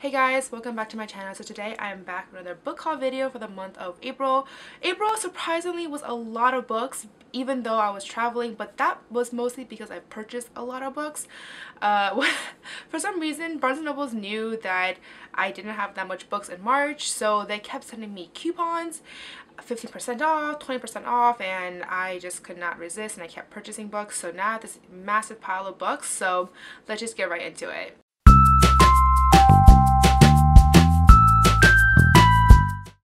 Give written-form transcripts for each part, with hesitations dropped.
Hey guys, welcome back to my channel. So today I am back with another book haul video for the month of April. April surprisingly was a lot of books even though I was traveling, but that was mostly because I purchased a lot of books. For some reason Barnes & Nobles knew that I didn't have that much books in March, so they kept sending me coupons, 15% off, 20% off, and I just could not resist and I kept purchasing books. So now I have this massive pile of books, so let's just get right into it.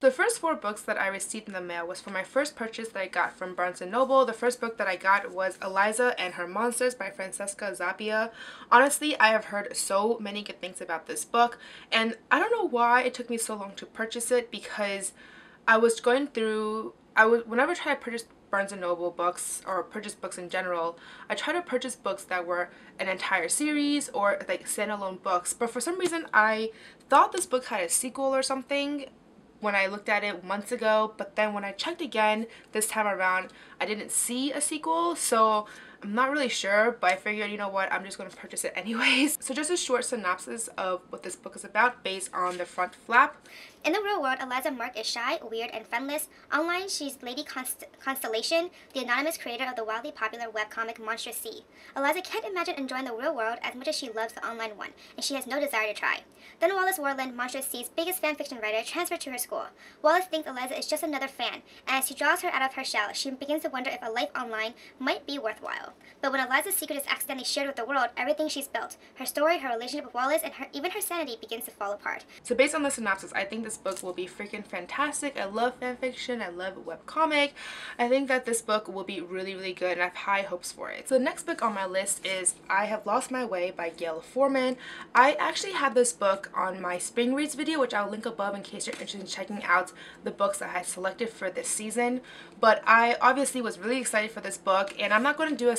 The first 4 books that I received in the mail was for my first purchase that I got from Barnes & Noble. The first book that I got was Eliza and Her Monsters by Francesca Zappia. Honestly, I have heard so many good things about this book, and I don't know why it took me so long to purchase it, because I was going through, whenever I try to purchase Barnes & Noble books or purchase books in general, I try to purchase books that were an entire series or like standalone books, but for some reason I thought this book had a sequel or something when I looked at it months ago, but then when I checked again this time around, I didn't see a sequel, so I'm not really sure, but I figured, you know what, I'm just going to purchase it anyways. So just a short synopsis of what this book is about based on the front flap. In the real world, Eliza Mark is shy, weird, and friendless. Online, she's Lady Constellation, the anonymous creator of the wildly popular webcomic Monstrous Sea. Eliza can't imagine enjoying the real world as much as she loves the online one, and she has no desire to try. Then Wallace Warland, Monstrous Sea's biggest fanfiction writer, transferred to her school. Wallace thinks Eliza is just another fan, and as he draws her out of her shell, she begins to wonder if a life online might be worthwhile. But when Eliza's secret is accidentally shared with the world, everything she's built, her story, her relationship with Wallace, and even her sanity begins to fall apart. So based on the synopsis, I think this book will be freaking fantastic. I love fanfiction, I love webcomic. I think that this book will be really good, and I have high hopes for it. So the next book on my list is I Have Lost My Way by Gail Foreman. I actually had this book on my spring reads video, which I'll link above in case you're interested in checking out the books that I had selected for this season. But I obviously was really excited for this book, and I'm not going to do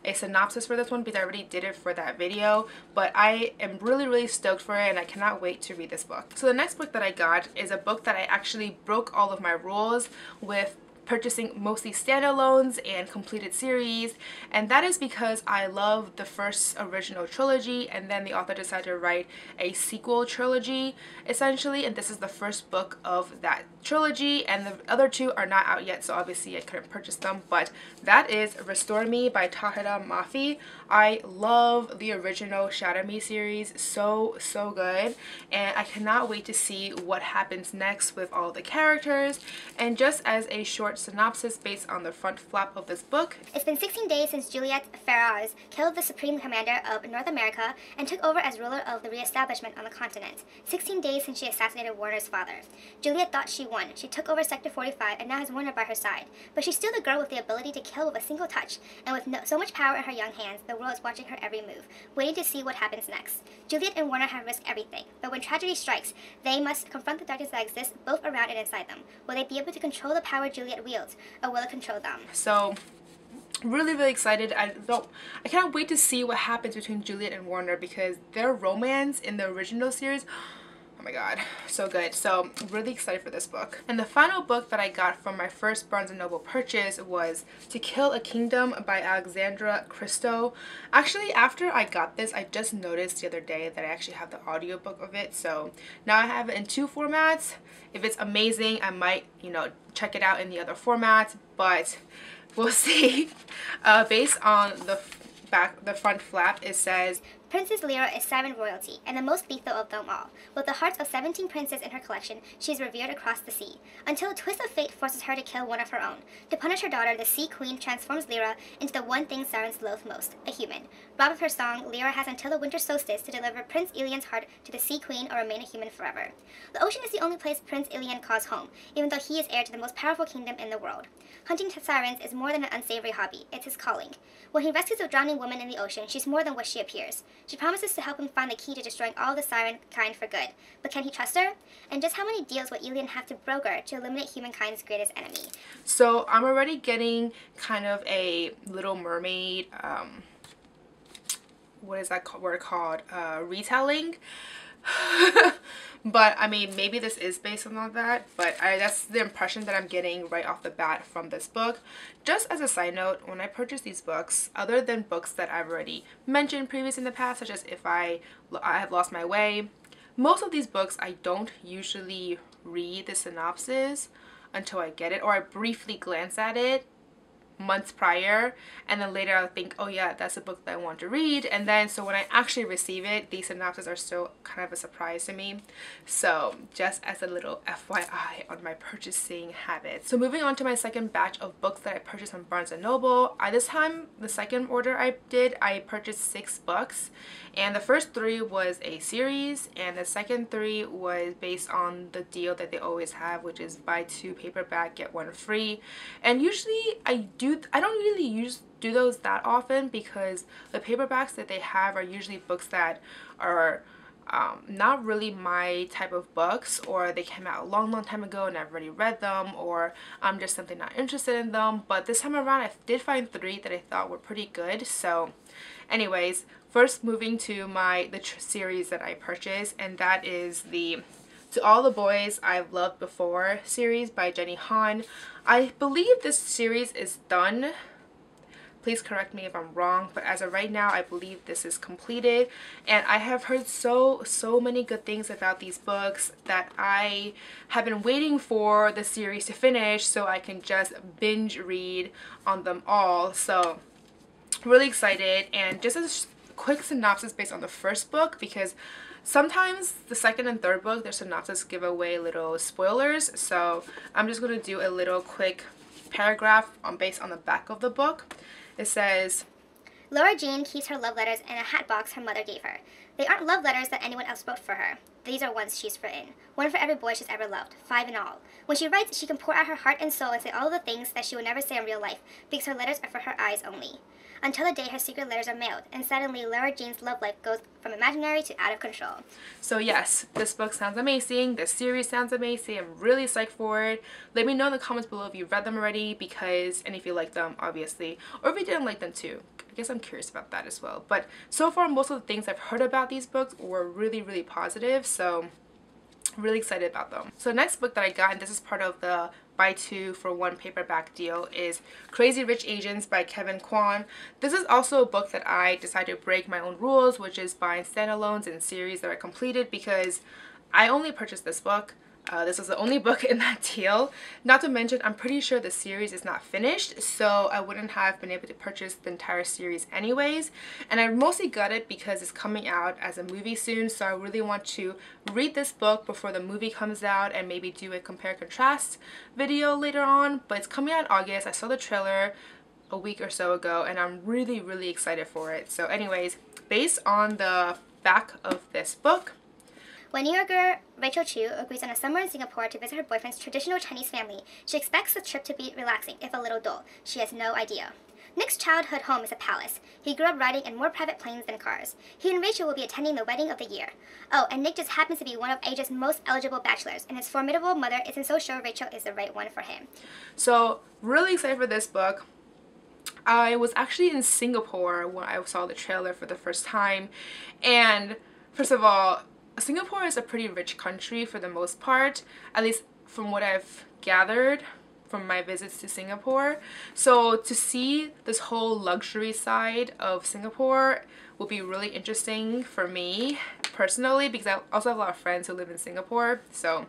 a synopsis for this one because I already did it for that video, but I am really stoked for it, and I cannot wait to read this book. So the next book that I got is a book that I actually broke all of my rules with purchasing mostly standalones and completed series, and that is because I love the first original trilogy, and then the author decided to write a sequel trilogy essentially, and this is the first book of that trilogy, and the other 2 are not out yet, so obviously I couldn't purchase them. But that is Restore Me by Tahira Mafi. I love the original Shatter Me series, so good, and I cannot wait to see what happens next with all the characters. And just as a short synopsis based on the front flap of this book. It's been 16 days since Juliet Ferraz killed the Supreme Commander of North America and took over as ruler of the reestablishment on the continent. 16 days since she assassinated Warner's father. Juliet thought she won. She took over Sector 45 and now has Warner by her side. But she's still the girl with the ability to kill with a single touch, and with so much power in her young hands, the world is watching her every move, waiting to see what happens next. Juliet and Warner have risked everything, but when tragedy strikes, they must confront the darkness that exists both around and inside them. Will they be able to control the power Juliet wields, or will it control them? So really excited. I cannot wait to see what happens between Juliet and Warner, because their romance in the original series, oh my god, so good. So I'm really excited for this book. And the final book that I got from my first Barnes & Noble purchase was To Kill a Kingdom by Alexandra Christo. Actually, after I got this, I just noticed the other day that I actually have the audiobook of it, so now I have it in 2 formats. If it's amazing, I might, you know, check it out in the other formats, but we'll see. Based on the front flap, it says, Princess Lyra is Siren royalty, and the most lethal of them all. With the hearts of 17 princes in her collection, she is revered across the sea, until a twist of fate forces her to kill one of her own. To punish her daughter, the Sea Queen transforms Lyra into the one thing sirens loathe most, a human. Robbed of her song, Lyra has until the winter solstice to deliver Prince Ilian's heart to the Sea Queen or remain a human forever. The ocean is the only place Prince Ilian calls home, even though he is heir to the most powerful kingdom in the world. Hunting sirens is more than an unsavory hobby, it's his calling. When he rescues a drowning woman in the ocean, she's more than what she appears. She promises to help him find the key to destroying all the siren kind for good. But can he trust her? And just how many deals would Ilian have to broker to eliminate humankind's greatest enemy? So I'm already getting kind of a Little Mermaid, what is that word called? Retelling. But I mean, maybe this is based on all that, but that's the impression that I'm getting right off the bat from this book. Just as a side note, when I purchase these books, other than books that I've already mentioned previously in the past, such as I Have Lost My Way, most of these books I don't usually read the synopsis until I get it, or I briefly glance at it months prior, and then later I'll think, oh yeah, that's a book that I want to read, and then so when I actually receive it, these synopses are still kind of a surprise to me. So just as a little FYI on my purchasing habits. So moving on to my second batch of books that I purchased from Barnes & Noble. This time, the second order I purchased 6 books, and the first 3 was a series, and the second 3 was based on the deal that they always have, which is buy 2 paperback, get 1 free. And usually I don't really do those that often, because the paperbacks that they have are usually books that are not really my type of books, or they came out a long time ago and I've already read them, or I'm just simply not interested in them. But this time around I did find 3 that I thought were pretty good. So anyways, first moving to the series that I purchased, and that is the To All the Boys I've Loved Before series by Jenny Han. I believe this series is done. Please correct me if I'm wrong, but as of right now, I believe this is completed. And I have heard so many good things about these books that I have been waiting for the series to finish so I can just binge read on them all. So really excited. And just a quick synopsis based on the first book, because sometimes the second and third book, their synopsis give away little spoilers. So I'm just going to do a little quick paragraph based on the back of the book. It says, Laura Jean keeps her love letters in a hat box her mother gave her. They aren't love letters that anyone else wrote for her. These are ones she's written. One for every boy she's ever loved, 5 in all. When she writes, she can pour out her heart and soul and say all of the things that she would never say in real life, because her letters are for her eyes only. Until the day her secret letters are mailed, and suddenly Laura Jean's love life goes from imaginary to out of control. So yes, this book sounds amazing. This series sounds amazing. I'm really psyched for it. Let me know in the comments below if you've read them already, and if you like them, obviously, or if you didn't like them too. I guess I'm curious about that as well. But so far, most of the things I've heard about these books were really positive, so really excited about them. So the next book that I got, and this is part of the buy 2 for 1 paperback deal, is Crazy Rich Asians by Kevin Kwan. This is also a book that I decided to break my own rules, which is buying standalones and series that are completed, because I only purchased this book. This was the only book in that deal. Not to mention, I'm pretty sure the series is not finished, so I wouldn't have been able to purchase the entire series anyways. And I mostly got it because it's coming out as a movie soon, so I really want to read this book before the movie comes out and maybe do a compare contrast video later on. But it's coming out in August. I saw the trailer a week or so ago, and I'm really excited for it. So anyways, based on the back of this book, when New Yorker Rachel Chu agrees on a summer in Singapore to visit her boyfriend's traditional Chinese family, she expects the trip to be relaxing, if a little dull. She has no idea. Nick's childhood home is a palace. He grew up riding in more private planes than cars. He and Rachel will be attending the wedding of the year. Oh, and Nick just happens to be one of Asia's most eligible bachelors, and his formidable mother isn't so sure Rachel is the right one for him. So, really excited for this book. I was actually in Singapore when I saw the trailer for the first time, and first of all, Singapore is a pretty rich country for the most part, at least from what I've gathered from my visits to Singapore. So to see this whole luxury side of Singapore will be really interesting for me personally, because I also have a lot of friends who live in Singapore. So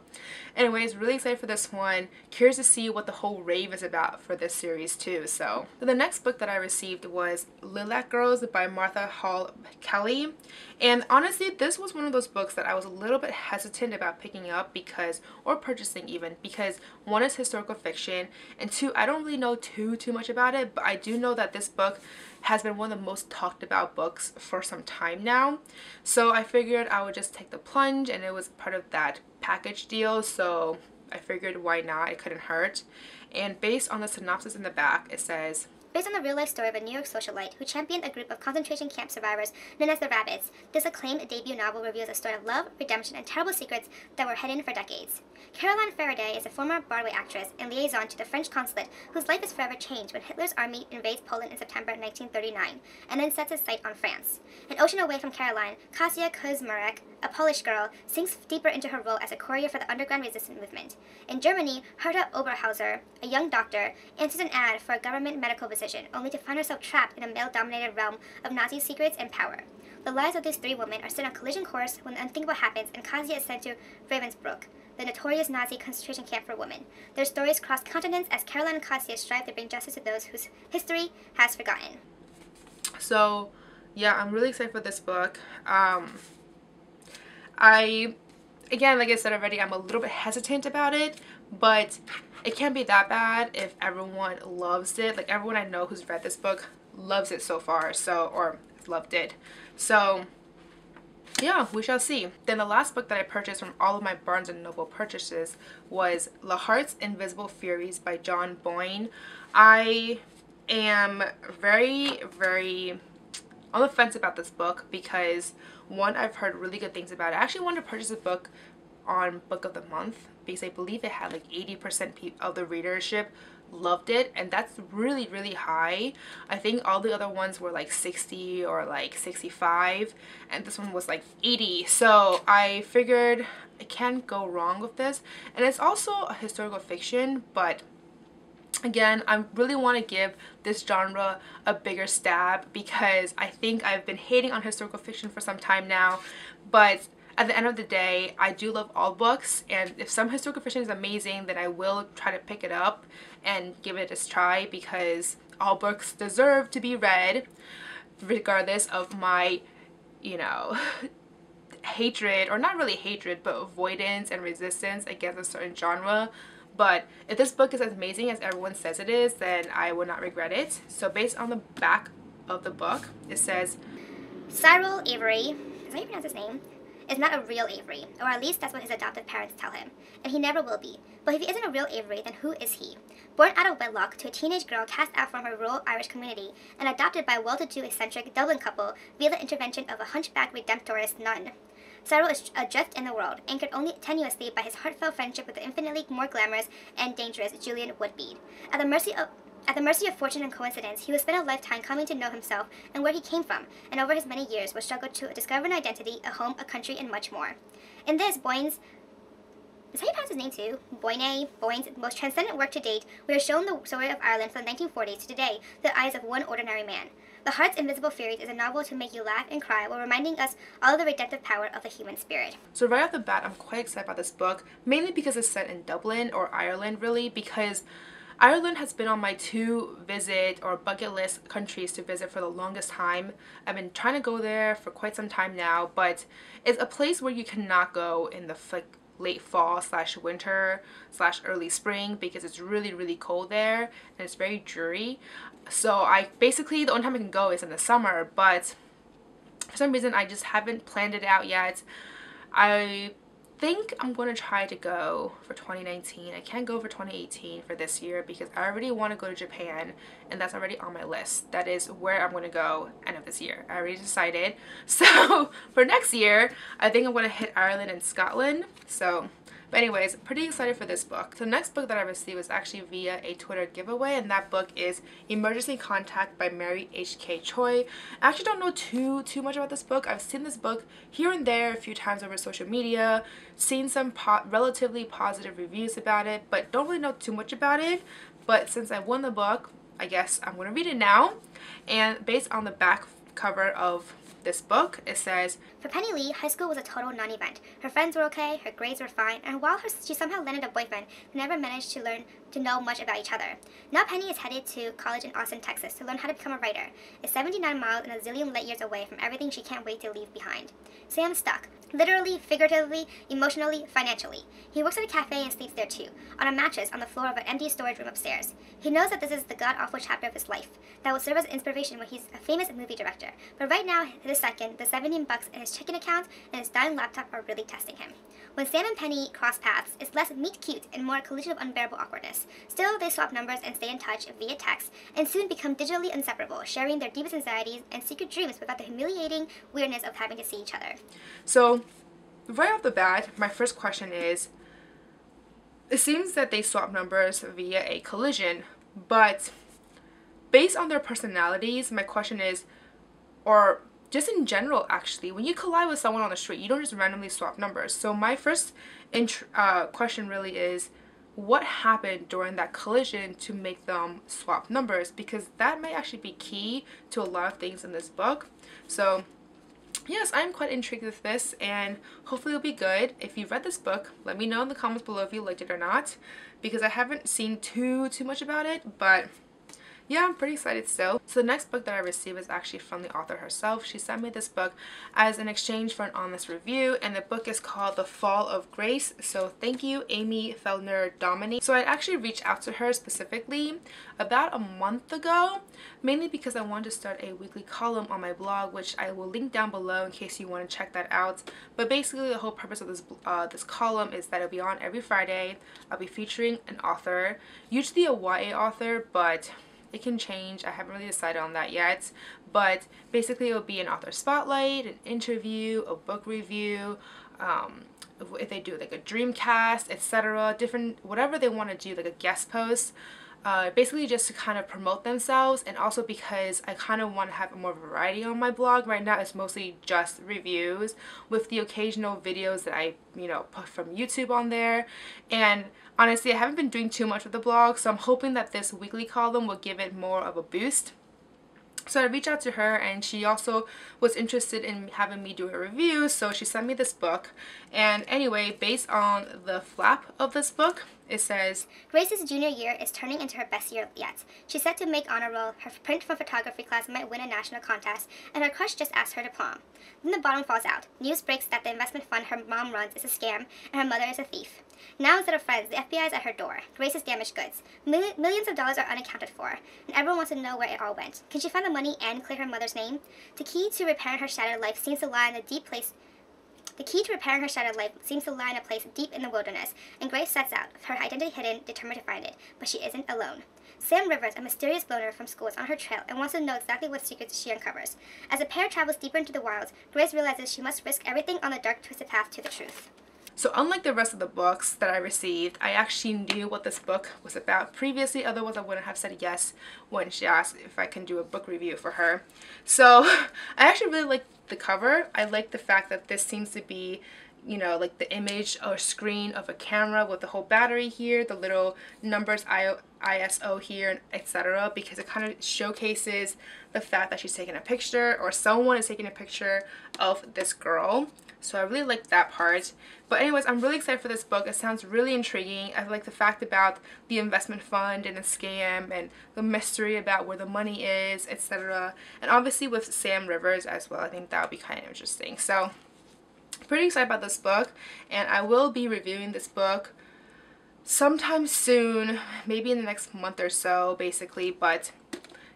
anyways, really excited for this one. Curious to see what the whole rave is about for this series too. So the next book that I received was Lillet Girls by Martha Hall Kelly. And honestly, this was one of those books that I was a little bit hesitant about picking up or purchasing even, because 1 is historical fiction, and 2, I don't really know too much about it, but I do know that this book has been one of the most talked about books for some time now. So I figured I would just take the plunge, and it was part of that package deal, so I figured why not, it couldn't hurt. And based on the synopsis in the back, it says, based on the real-life story of a New York socialite who championed a group of concentration camp survivors known as the Rabbits, this acclaimed debut novel reveals a story of love, redemption, and terrible secrets that were hidden for decades. Caroline Faraday is a former Broadway actress and liaison to the French consulate whose life is forever changed when Hitler's army invades Poland in September 1939 and then sets its sight on France. An ocean away from Caroline, Kasia Kuzmarek, a Polish girl, sinks deeper into her role as a courier for the underground resistance movement. In Germany, Herta Oberhauser, a young doctor, answers an ad for a government medical position only to find herself trapped in a male-dominated realm of Nazi secrets and power. The lives of these three women are set on collision course when the unthinkable happens and Kasia is sent to Ravensbrück, the notorious Nazi concentration camp for women. Their stories cross continents as Caroline and Kasia strive to bring justice to those whose history has forgotten. So, yeah, I'm really excited for this book. Again, like I said already, I'm a little bit hesitant about it, but it can't be that bad if everyone loves it. Like, everyone I know who's read this book loves it so far, or loved it. So, yeah, we shall see. Then the last book that I purchased from all of my Barnes & Noble purchases was Le Heart's Invisible Furies by John Boyne. I am very, very on the fence about this book because, one, I've heard really good things about it. I actually wanted to purchase a book on Book of the Month because I believe it had like 80% of the readership loved it, and that's really, really high. I think all the other ones were like 60 or like 65, and this one was like 80. So I figured I can't go wrong with this. And it's also a historical fiction, but again, I really want to give this genre a bigger stab because I think I've been hating on historical fiction for some time now, but at the end of the day, I do love all books, and if some historical fiction is amazing, then I will try to pick it up and give it a try because all books deserve to be read regardless of my, you know, hatred, or not really hatred, but avoidance and resistance against a certain genre. But if this book is as amazing as everyone says it is, then I will not regret it. So based on the back of the book, it says, Cyril Avery, is that how you pronounce his name? Is not a real Avery, or at least that's what his adoptive parents tell him, and he never will be. But if he isn't a real Avery, then who is he? Born out of wedlock to a teenage girl cast out from her rural Irish community and adopted by a well-to-do eccentric Dublin couple via the intervention of a hunchback redemptorist nun, Cyril is adrift in the world, anchored only tenuously by his heartfelt friendship with the infinitely more glamorous and dangerous Julian Woodbead. At the mercy of fortune and coincidence, he will spend a lifetime coming to know himself and where he came from, and over his many years will struggle to discover an identity, a home, a country, and much more. In this, Boyne's, is that how you pronounce his name too? Boyne's most transcendent work to date, we are shown the story of Ireland from the 1940s to today through the eyes of one ordinary man. The Heart's Invisible Furies is a novel to make you laugh and cry while reminding us all of the redemptive power of the human spirit. So right off the bat, I'm quite excited about this book, mainly because it's set in Dublin, or Ireland really, because Ireland has been on my to-visit or bucket list countries to visit for the longest time. I've been trying to go there for quite some time now, but it's a place where you cannot go in the late fall / winter / early spring because it's really, really cold there and it's very dreary. So the only time I can go is in the summer, but for some reason I just haven't planned it out yet. I think I'm going to try to go for 2019. I can't go for 2018 for this year because I already want to go to Japan, and that's already on my list. That is where I'm going to go end of this year. I already decided. So for next year, I think I'm going to hit Ireland and Scotland. But anyways, pretty excited for this book. The next book that I received was actually via a Twitter giveaway, and that book is Emergency Contact by Mary H.K. Choi. I actually don't know too much about this book. I've seen this book here and there a few times over social media, seen some relatively positive reviews about it, but don't really know too much about it. But since I won the book, I guess I'm going to read it now. And based on the back cover of this book, it says, for Penny Lee, high school was a total non-event. Her friends were okay, her grades were fine, and while she somehow landed a boyfriend, they never managed to know much about each other. Now Penny is headed to college in Austin, Texas to learn how to become a writer. It's 79 miles and a zillion light years away from everything she can't wait to leave behind. Sam's stuck. Literally, figuratively, emotionally, financially. He works at a cafe and sleeps there too, on a mattress on the floor of an empty storage room upstairs. He knows that this is the god-awful chapter of his life that will serve as inspiration when he's a famous movie director. But right now, this second, the $17 in his checking account and his dying laptop are really testing him. When Sam and Penny cross paths, it's less meet-cute and more a collision of unbearable awkwardness. Still, they swap numbers and stay in touch via text, and soon become digitally inseparable, sharing their deepest anxieties and secret dreams without the humiliating weirdness of having to see each other. So, right off the bat, my first question is, it seems that they swap numbers via a collision, but based on their personalities, my question is, or just in general actually, when you collide with someone on the street, you don't just randomly swap numbers. So my first question really is, what happened during that collision to make them swap numbers? Because that might actually be key to a lot of things in this book. So yes, I'm quite intrigued with this, and hopefully it'll be good. If you've read this book, let me know in the comments below if you liked it or not, because I haven't seen too much about it, but yeah, I'm pretty excited still. So the next book that I received is actually from the author herself. She sent me this book as an exchange for an honest review, and the book is called The Fall of Grace. So thank you, Amy Feldner Domini. So I actually reached out to her specifically about a month ago, mainly because I wanted to start a weekly column on my blog, which I will link down below in case you want to check that out. But basically the whole purpose of this column is that it'll be on every Friday. I'll be featuring an author, usually a YA author, but it can change. I haven't really decided on that yet, but basically it will be an author spotlight, an interview, a book review, if they do like a dream cast, etc., different, whatever they want to do, like a guest post, basically just to kind of promote themselves, and also because I kind of want to have more variety on my blog. Right now it's mostly just reviews with the occasional videos that I put from YouTube on there, and honestly I haven't been doing too much with the blog, so I'm hoping that this weekly column will give it more of a boost. So I reached out to her, and she also was interested in having me do a review, so she sent me this book. And anyway, based on the flap of this book, it says, Grace's junior year is turning into her best year yet. She's set to make honor roll, her print from photography class might win a national contest, and her crush just asked her to prom. Then the bottom falls out. News breaks that the investment fund her mom runs is a scam, and her mother is a thief. Now instead of friends, the FBI is at her door. Grace is damaged goods. Millions of dollars are unaccounted for, and everyone wants to know where it all went. Can she find the money and clear her mother's name? The key to repairing her shattered life seems to lie in a deep place. The key to repairing her shattered life seems to lie in a place deep in the wilderness, and Grace sets out, her identity hidden, determined to find it. But she isn't alone. Sam Rivers, a mysterious loner from school, is on her trail and wants to know exactly what secrets she uncovers. As the pair travels deeper into the wilds, Grace realizes she must risk everything on the dark, twisted path to the truth. so unlike the rest of the books that I received, I actually knew what this book was about previously, otherwise I wouldn't have said yes when she asked if I can do a book review for her. So I actually really like the cover. I like the fact that this seems to be, like the image or screen of a camera with the whole battery here, the little numbers ISO here, etc., because it kind of showcases the fact that she's taking a picture, or someone is taking a picture of this girl. So I really like that part. But anyways, I'm really excited for this book. It sounds really intriguing. I like the fact about the investment fund and the scam and the mystery about where the money is, etc. And obviously with Sam Rivers as well, I think that would be kind of interesting. So pretty excited about this book, and I will be reviewing this book sometime soon, maybe in the next month or so basically. But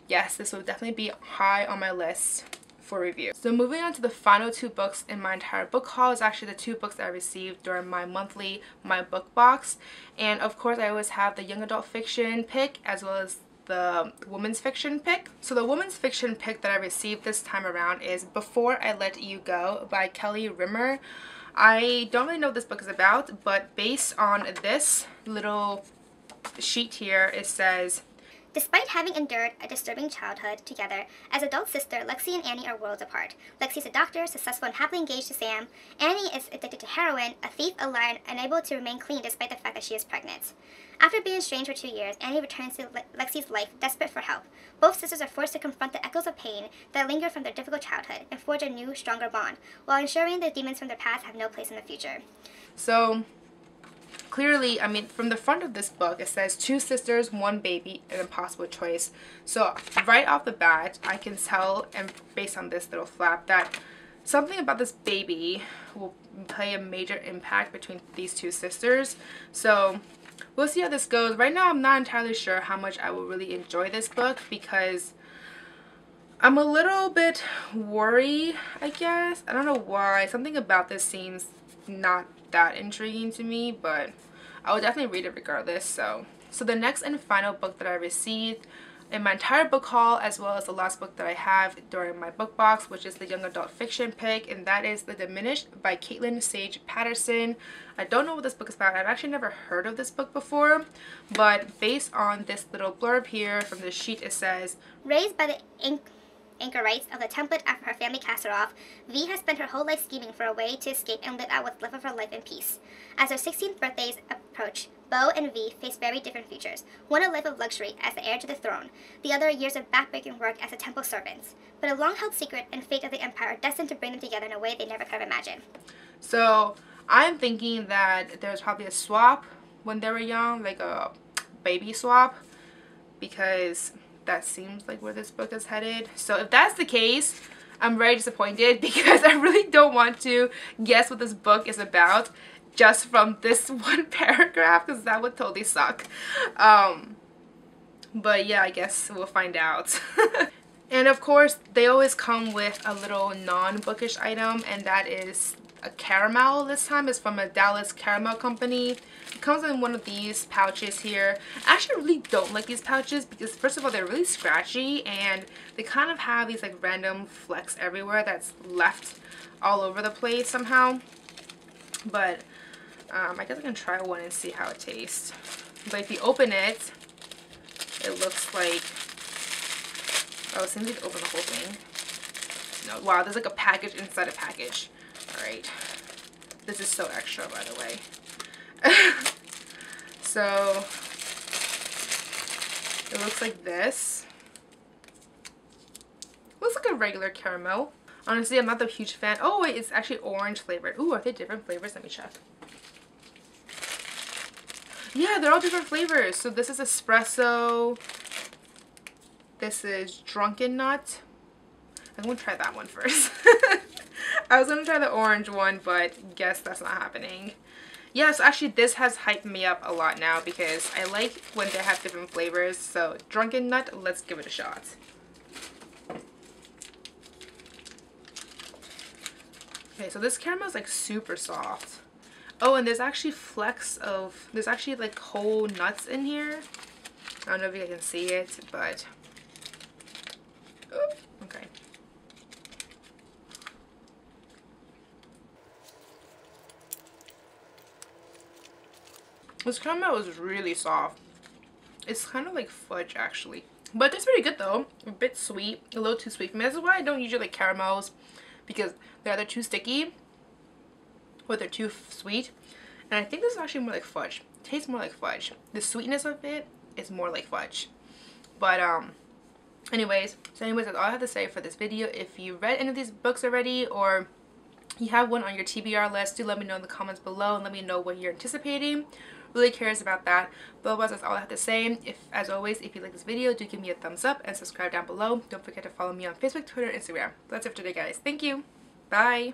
yes, this will definitely be high on my list for review. So moving on to the final two books in my entire book haul is actually the two books that I received during my monthly MyBookBox. And of course I always have the young adult fiction pick as well as the women's fiction pick. So the women's fiction pick that I received this time around is Before I Let You Go by Kelly Rimmer. I don't really know what this book is about, but based on this little sheet here, it says, Despite having endured a disturbing childhood together, as adult sister, Lexi and Annie are worlds apart. Lexi is a doctor, successful and happily engaged to Sam. Annie is addicted to heroin, a thief, a liar, and unable to remain clean despite the fact that she is pregnant. After being estranged for 2 years, Annie returns to Lexi's life, desperate for help. Both sisters are forced to confront the echoes of pain that linger from their difficult childhood and forge a new, stronger bond, while ensuring the demons from their past have no place in the future. So clearly, I mean, from the front of this book, it says 2 sisters, 1 baby, an impossible choice. So right off the bat, I can tell, and based on this little flap, that something about this baby will play a major impact between these 2 sisters. So we'll see how this goes. Right now, I'm not entirely sure how much I will really enjoy this book because I'm a little bit worried, I guess. I don't know why. Something about this seems not that intriguing to me, but I will definitely read it regardless. So the next and final book that I received in my entire book haul, as well as the last book that I have during my book box, which is the young adult fiction pick, and that is The Diminished by Caitlin Sage Patterson. I don't know what this book is about. I've actually never heard of this book before, but based on this little blurb here from the sheet, it says, Raised by the anchorites of the template after her family cast her off, V has spent her whole life scheming for a way to escape and live out what's left of her life in peace. As her 16th birthdays approach, Beau and V face very different futures, one a life of luxury as the heir to the throne, the other years of backbreaking work as the temple servants, but a long-held secret and fate of the empire destined to bring them together in a way they never could have imagined. So I'm thinking that there's probably a swap when they were young, like a baby swap, because that seems like where this book is headed. So if that's the case, I'm very disappointed because I really don't want to guess what this book is about just from this one paragraph, because that would totally suck. But yeah, I guess we'll find out. And of course, they always come with a little non-bookish item, and that is a caramel. This time is from a Dallas caramel company. It comes in one of these pouches here. I actually really don't like these pouches because first of all, they're really scratchy and they kind of have these like random flecks everywhere that's left all over the place somehow. But I guess I can try one and see how it tastes. But if you open it, it looks like, oh, it seems like open the whole thing. No, wow, there's like a package inside a package. Alright. This is so extra, by the way. So, it looks like this. Looks like a regular caramel. Honestly, I'm not a huge fan. Oh, wait, it's actually orange flavored. Ooh, are they different flavors? Let me check. Yeah, they're all different flavors. So this is espresso. This is drunken nut. I'm going to try that one first. I was going to try the orange one, but guess that's not happening. Yeah, so actually this has hyped me up a lot now because I like when they have different flavors. So drunken nut, let's give it a shot. Okay, so this caramel is like super soft. Oh, and there's actually flecks of, there's actually like whole nuts in here. I don't know if you can see it, but oh, okay. This caramel is really soft. It's kind of like fudge actually, but it's pretty good though. A bit sweet, a little too sweet for me. This is why I don't usually like caramels, because they're either too sticky or they're too sweet. And I think this is actually more like fudge. It tastes more like fudge. The sweetness of it is more like fudge. But anyways, that's all I have to say for this video. If you read any of these books already or you have one on your TBR list, do let me know in the comments below and let me know what you're anticipating. Really curious about that. But otherwise, that's all I have to say. As always, if you like this video, do give me a thumbs up and subscribe down below. Don't forget to follow me on Facebook, Twitter, and Instagram. That's it for today, guys. Thank you. Bye.